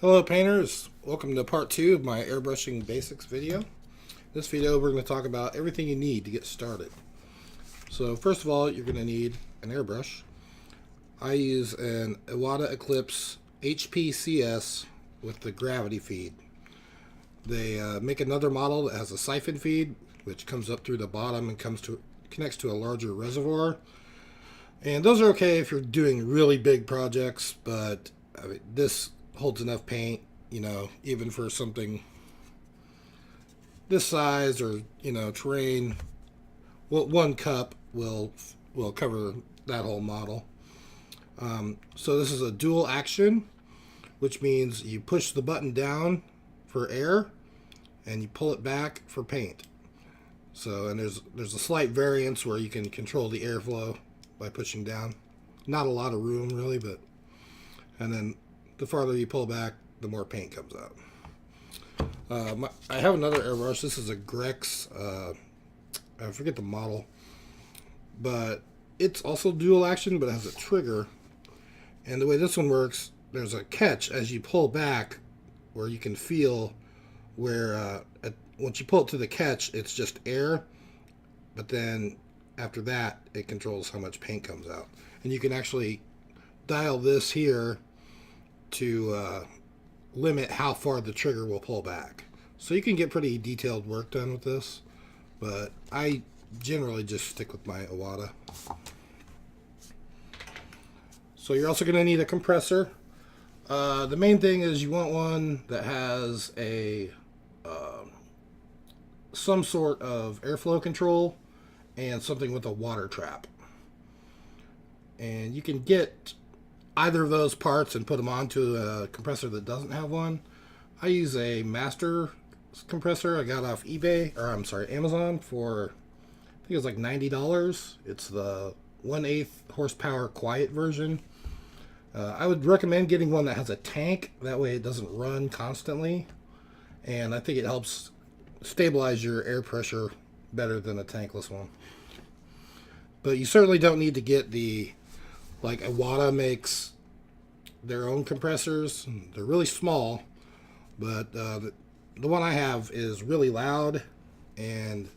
Hello painters, welcome to part 2 of my airbrushing basics video. This video we're going to talk about everything you need to get started. So first of all, you're going to need an airbrush. I use an Iwata Eclipse HPCS with the gravity feed. They make another model that has a siphon feed which comes up through the bottom and connects to a larger reservoir. And those are okay if you're doing really big projects, but I mean, this holds enough paint, even for something this size or, terrain. Well, one cup will cover that whole model. So this is a dual action, which means you push the button down for air and you pull it back for paint. So, and there's a slight variance where you can control the airflow by pushing down. Not a lot of room really, and then the farther you pull back, the more paint comes out. I have another airbrush. This is a Grex, I forget the model, but it's also dual action, but it has a trigger. And the way this one works, there's a catch as you pull back where you can feel where, once you pull it to the catch, it's just air, but then after that, it controls how much paint comes out. And you can actually dial this here to limit how far the trigger will pull back. So you can get pretty detailed work done with this, but I generally just stick with my Iwata. So you're also going to need a compressor. The main thing is you want one that has a some sort of airflow control and something with a water trap. And you can get either of those parts and put them onto a compressor that doesn't have one. I use a master compressor I got off Amazon for, I think it was like $90. It's the 1/8 horsepower quiet version. I would recommend getting one that has a tank, that way it doesn't run constantly, and I think it helps stabilize your air pressure better than a tankless one. But you certainly don't need to get like Iwata makes their own compressors. They're really small, but the one I have is really loud, and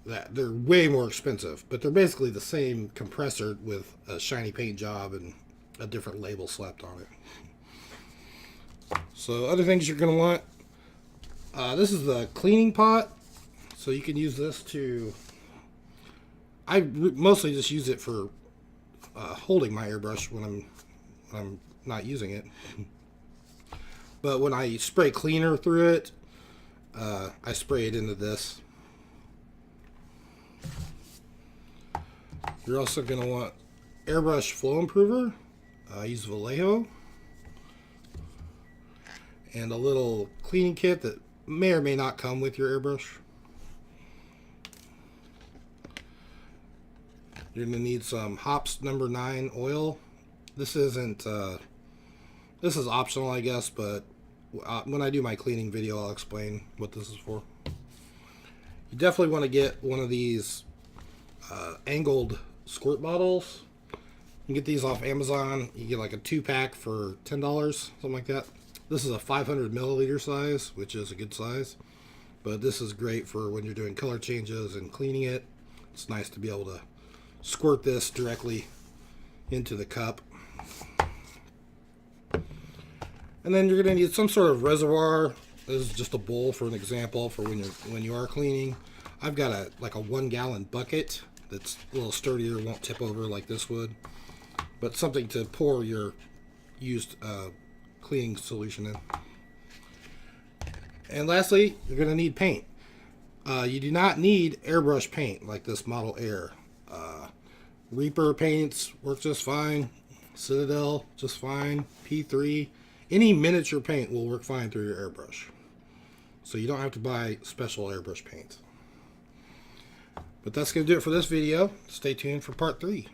they're way more expensive, but they're basically the same compressor with a shiny paint job and a different label slapped on it. So other things you're going to want, this is the cleaning pot, so you can use this to, I mostly just use it for holding my airbrush when I'm not using it. But when I spray cleaner through it, I spray it into this. You're also going to want airbrush flow improver. I use Vallejo, and a little cleaning kit that may or may not come with your airbrush. You're going to need some Hops number 9 oil. This isn't, this is optional, I guess, but when I do my cleaning video, I'll explain what this is for. You definitely want to get one of these angled squirt bottles. You can get these off Amazon. You get like a 2-pack for $10, something like that. This is a 500 milliliter size, which is a good size. But this is great for when you're doing color changes and cleaning it. It's nice to be able to squirt this directly into the cup. And then you're going to need some sort of reservoir. This is just a bowl for an example for when you are cleaning. I've got a 1-gallon bucket that's a little sturdier, won't tip over like this would, but something to pour your used cleaning solution in. And lastly, you're going to need paint. You do not need airbrush paint like this Model Air. Reaper paints work just fine. Citadel, just fine. P3. Any miniature paint will work fine through your airbrush. So you don't have to buy special airbrush paint. But that's going to do it for this video. Stay tuned for part 3.